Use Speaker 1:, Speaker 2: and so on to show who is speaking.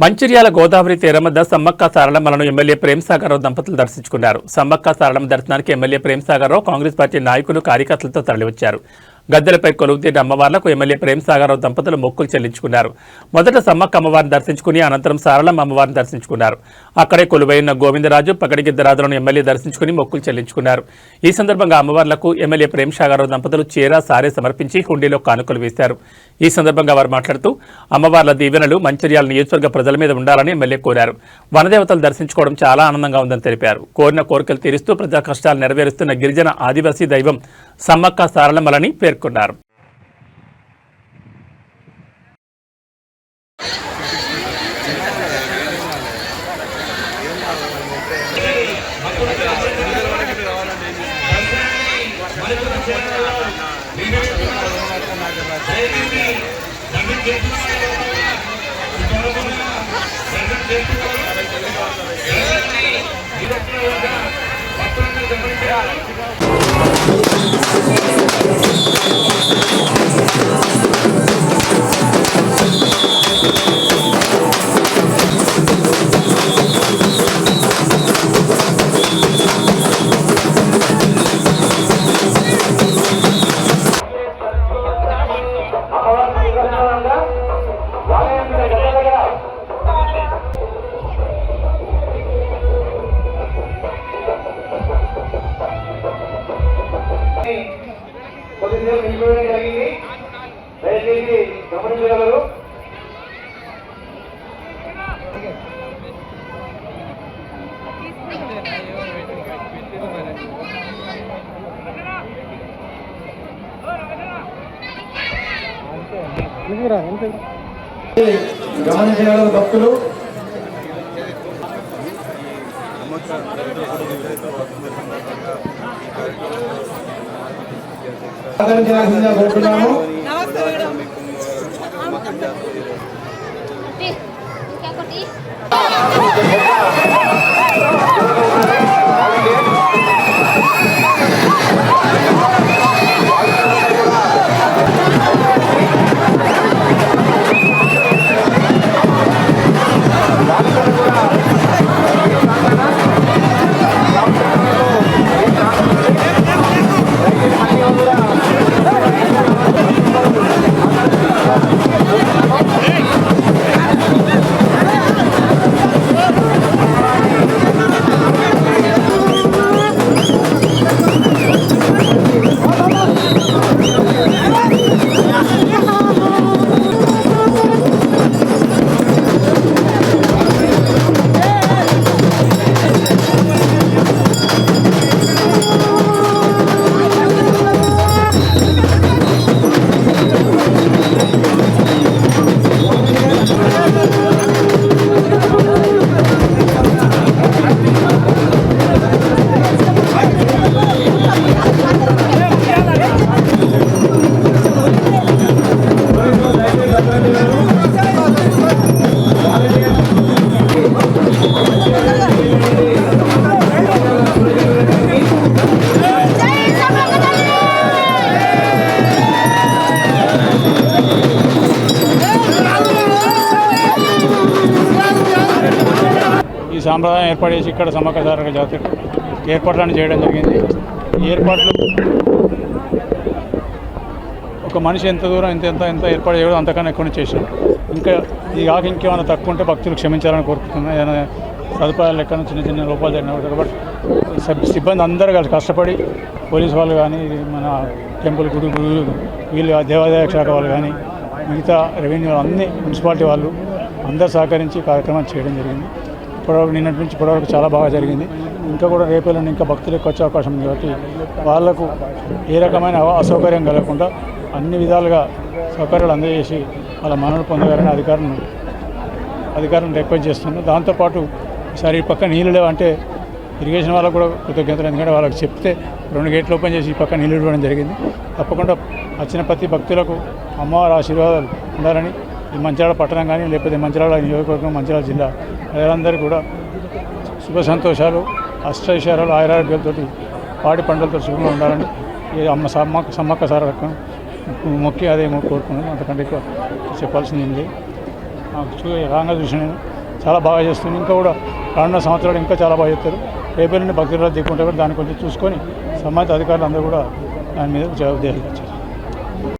Speaker 1: Mancherial Godavari తీరమద్ద Sammakka సారళమ్మలను MLA Premsagar Rao దంపతులు దర్శించుకున్నారు. సమ్మక్క సారళమ్మ దర్శనానికి ఎమ్మెల్యే ప్రేమ్సాగర్రావు కాంగ్రెస్ పార్టీ నాయకులు కార్యకర్తలతో తరలివచ్చారు. గద్దెలపై కొలువుతీరిన అమ్మవార్లకు ఎమ్మెల్యే ప్రేమ్సాగర్రావు దంపతులు మొక్కులు చెల్లించుకున్నారు. మొదట సమ్మక్క అమ్మవారిని దర్శించుకుని అనంతరం సారళమ్మ అమ్మవారిని దర్శించుకున్నారు. అక్కడే కొలువైన గోవిందరాజు పకడిగిద్దరాజులను ఎమ్మెల్యే దర్శించుకుని మొక్కులు చెల్లించుకున్నారు. ఈ సందర్భంగా అమ్మవార్లకు ఎమ్మెల్యే ప్రేమ్సాగర్రావు దంపతులు చీర సారే సమర్పించి హుండీలో కానుకలు వేశారు. ఈ సందర్భంగా వారు మాట్లాడుతూ అమ్మవార్ల దీవెనలు మంచిర్యాల నియోజకవర్గ ప్రజల మీద ఉండాలని ఎమ్మెల్యే కోరారు. వనదేవతలు దర్శించుకోవడం చాలా ఆనందంగా ఉందని తెలిపారు. కోరిన కోరికలు తీరుస్తూ ప్రజా కష్టాలు నెరవేరుస్తున్న గిరిజన ఆదివాసీ దైవం సమ్మక్క సారళమ్మలని పేర్కొన్నారు.
Speaker 2: కొద్దిసేపు నిలిపివేయడం జరిగింది. దయచేసి గమనించగలరు. గమనించగలరు భక్తులు. సహకరించాల్సిందిగా కోరుతున్నాము.
Speaker 3: ఈ సాంప్రదాయం ఏర్పాటు చేసి ఇక్కడ సమ్మక్క సారక్క జాతర ఏర్పాట్లను చేయడం జరిగింది. ఈ ఏర్పాట్లు ఒక మనిషి ఎంత దూరం ఎంత ఏర్పాటు చేయడం అంతకన్నా ఎక్కువ చేశారు. ఇంకా ఈ కాక ఇంకేమైనా తక్కువ ఉంటే భక్తులు క్షమించాలని కోరుకుంటున్నాను. ఏదైనా సదుపాయాలు లెక్కన చిన్న లోపాలు జరిగిన బట్ సిబ్బంది అందరూ కలిసి కష్టపడి పోలీసు వాళ్ళు కానీ మన టెంపుల్ గుడి వీళ్ళు దేవాదాయ శాఖ వాళ్ళు కానీ మిగతా రెవెన్యూ అన్ని మున్సిపాలిటీ వాళ్ళు అందరూ సహకరించి కార్యక్రమాలు చేయడం జరిగింది. ఇప్పటివరకు నిన్నటి నుంచి ఇప్పటివరకు చాలా బాగా జరిగింది. ఇంకా కూడా రేపేళ్ళని ఇంకా భక్తులు ఎక్కువ వచ్చే అవకాశం ఉంది కాబట్టి వాళ్లకు ఏ రకమైన అసౌకర్యం కలగకుండా అన్ని విధాలుగా సౌకర్యాలు అందజేసి వాళ్ళ మనలు పొందగారని అధికారులను రిక్వెస్ట్ చేస్తున్నాను. దాంతోపాటు ఈసారి ఈ పక్క నీళ్ళు లేవంటే ఇరిగేషన్ వాళ్ళకు కూడా కృతజ్ఞతలు. ఎందుకంటే వాళ్ళకి చెప్తే 2 గేట్లు ఓపెన్ చేసి ఈ పక్క నీళ్ళు ఇవ్వడం జరిగింది. తప్పకుండా వచ్చిన ప్రతి భక్తులకు అమ్మవారి ఆశీర్వాదాలు ఉండాలని ఈ మంచిర్యాల పట్టణం కానీ లేకపోతే మంచిర్యాల నియోజకవర్గం మంచిర్యాల జిల్లా ప్రజలందరూ కూడా శుభ సంతోషాలు అష్టైశ్వర్యాలు ఆయురారోగ్యాలతో పాడి పంటలతో శుభంగా ఉండాలని ఈ సమ్మక్క సారక్క మొక్కి అదే కోరుకున్నాను. అంతకంటే ఎక్కువ చెప్పాల్సింది ఏం లేదు. నాకు రాగా చూసిన చాలా బాగా చేస్తుంది. ఇంకా కూడా రానున్న సంవత్సరాలు ఇంకా చాలా బాగా చేస్తారు. రేపటి నుండి భక్తులు దిక్కుంటే కూడా దాన్ని కొంచెం చూసుకొని సంబంధిత అధికారులు అందరూ కూడా దాని మీద జవాబుదారీగా చేస్తారు.